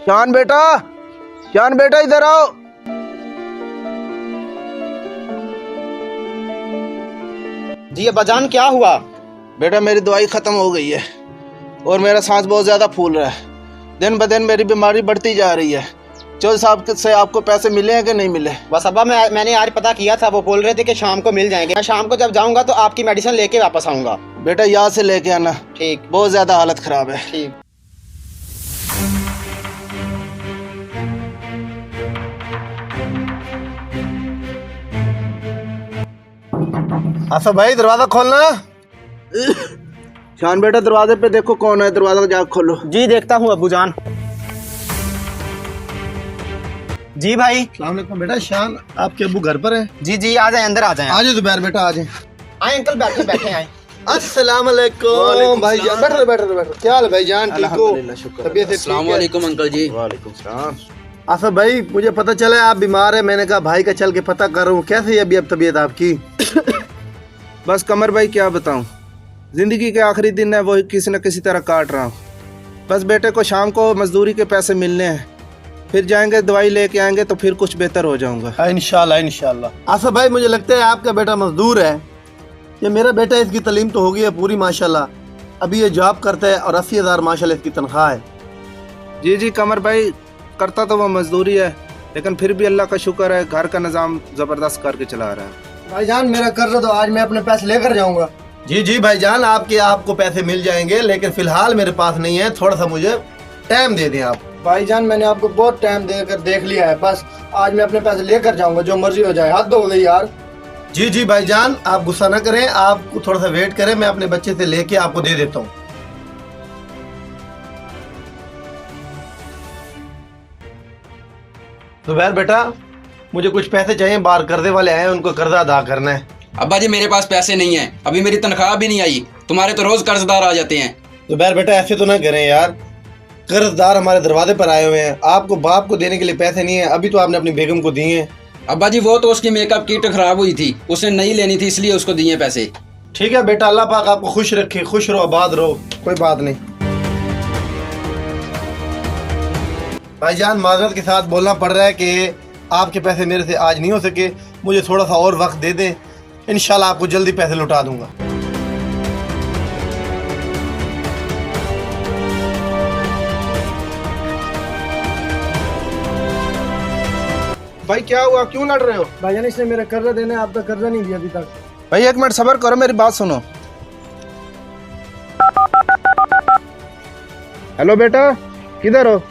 शान बेटा इधर आओ। जी अब्बाजान क्या हुआ? बेटा मेरी दवाई खत्म हो गई है और मेरा सांस बहुत ज्यादा फूल रहा है। दिन ब दिन मेरी बीमारी बढ़ती जा रही है। चौधरी साहब से आपको पैसे मिले हैं कि नहीं मिले? बस अब्बा मैंने आज पता किया था, वो बोल रहे थे कि शाम को मिल जाएंगे। मैं शाम को जब जाऊंगा तो आपकी मेडिसिन लेके वापस आऊंगा। बेटा यहाँ से लेके आना। ठीक। बहुत ज्यादा हालत खराब है। ठीक। आसफ भाई दरवाजा खोलना। शान बेटा दरवाजे पे देखो कौन है, दरवाजा जाकर खोलो। जी देखता हूँ अब्बूजान। जी भाई। अस्सलाम वालेकुम बेटा। शान आपके अब्बू घर पर हैं? जी जी आ जाए, अंदर आ जाए। आ जाओ जुबैर बेटा आ जाए। आए अंकल, बैठे बैठे आए। अस्सलाम वालेकुम भाई जान। बैठो। क्या हाल है भाई जान? ठीक हो? अल्हम्दुलिल्लाह, शुक्र। तबीयत ठीक है? अस्सलाम वालेकुम अंकल जी। वालेकुम सलाम। आसफ भाई मुझे पता चला है आप बीमार है। मैंने कहा भाई का चल के पता कर रहा हूँ कैसे है अभी अब तबीयत आपकी। बस कमर भाई क्या बताऊं, जिंदगी के आखिरी दिन है वो किसी न किसी तरह काट रहा हूँ। बस बेटे को शाम को मजदूरी के पैसे मिलने हैं, फिर जाएंगे दवाई लेके आएंगे तो फिर कुछ बेहतर हो जाऊंगा। इंशाल्लाह। आसफ भाई मुझे लगता है आपका बेटा मजदूर है। ये मेरा बेटा, इसकी तालीम तो हो गई है पूरी माशाल्लाह। अभी ये जॉब करता है और 80,000 माशाल्लाह इसकी तनख्वाह है। जी जी कमर भाई, करता तो वो मजदूरी है लेकिन फिर भी अल्लाह का शुक्र है घर का निज़ाम ज़बरदस्त करके चला रहा है। भाईजान मेरा कर्ज तो आज मैं अपने पैसे लेकर जाऊंगा। जी भाईजान आपको पैसे मिल जाएंगे, लेकिन फिलहाल मेरे पास नहीं है। थोड़ा सा मुझे टाइम दे दें आप। भाईजान मैंने आपको बहुत टाइम देकर देख लिया है, बस आज मैं अपने पैसे लेकर जाऊंगा, जो मर्जी हो जाए। हद हो गई यार। जी भाईजान आप गुस्सा ना करें, आपको थोड़ा सा वेट करें, मैं अपने बच्चे से लेके आपको दे देता हूँ। जुबैर बेटा मुझे कुछ पैसे चाहिए, बाहर कर्जे वाले आए हैं, उनको कर्जा अदा करना है। अब्बा जी मेरे पास पैसे नहीं हैं, अभी मेरी तनख्वाह भी नहीं आई। तुम्हारे तो रोज कर्जदार आ जाते हैं। जुबैर बेटा ऐसे तो ना करें यार, कर्जदार हमारे दरवाजे पर आए हुए हैं। आपको बाप को देने के लिए पैसे नहीं है, अभी तो आपने अपनी बेगम को दिए हैं। अब्बा जी वो तो उसकी मेकअप किट खराब हुई थी, उसने नहीं लेनी थी इसलिए उसको दिए पैसे। ठीक है बेटा, अल्लाह पाक आपको खुश रखे, खुश रहो आबाद रहो, कोई बात नहीं। भाईजान माजरत के साथ बोलना पड़ रहा है कि आपके पैसे मेरे से आज नहीं हो सके, मुझे थोड़ा सा और वक्त दे दें, इंशाल्लाह आपको जल्दी पैसे लौटा दूंगा। भाई क्या हुआ, क्यों लड़ रहे हो? भाईजान इसने मेरा कर्जा देना है, आपका कर्जा नहीं दिया अभी तक। भाई एक मिनट सब्र करो, मेरी बात सुनो। हेलो बेटा, किधर हो?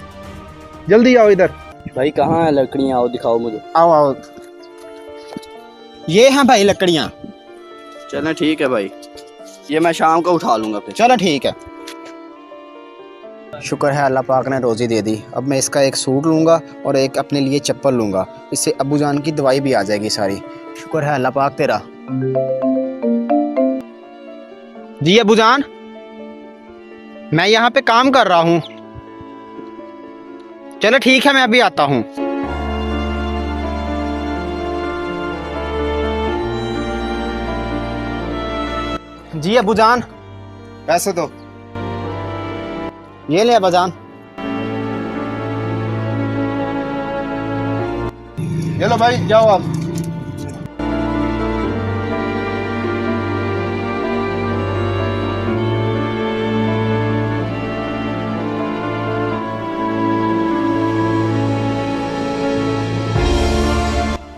जल्दी आओ इधर। भाई कहाँ है लकड़ियाँ? आओ दिखाओ मुझे। आओ। ये हैं भाई लकड़ियाँ। चलें ठीक है भाई, ये मैं शाम को उठा लूँगा फिर। चलो ठीक है। शुक्र है अल्लाह पाक ने रोज़ी दे दी। अब मैं इसका एक सूट लूँगा और एक अपने लिए चप्पल लूँगा, इससे अब्बू जान की दवाई भी आ जाएगी सारी। शुक्र है अल्लाह पाक तेरा। जी अब्बू जान, मैं यहाँ पे काम कर रहा हूँ। चलो ठीक है मैं अभी आता हूँ। जी अब्बू जान। पैसे दो। ये ले अब्बू जान। ये लो भाई, जाओ आप।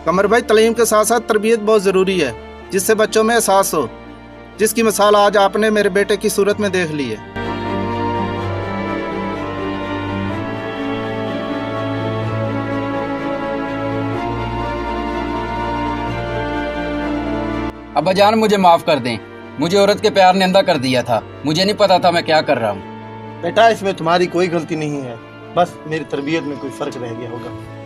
कमर भाई, तालीम के साथ साथ तरबियत बहुत ज़रूरी है, जिससे बच्चों में एहसास हो, जिसकी मिसाल आज आपने मेरे बेटे की सूरत में देख ली है। अब्बा जान मुझे माफ कर दें, मुझे औरत के प्यार ने अंधा कर दिया था, मुझे नहीं पता था मैं क्या कर रहा हूँ। बेटा इसमें तुम्हारी कोई गलती नहीं है, बस मेरी तरबियत में कोई फर्क रह गया होगा।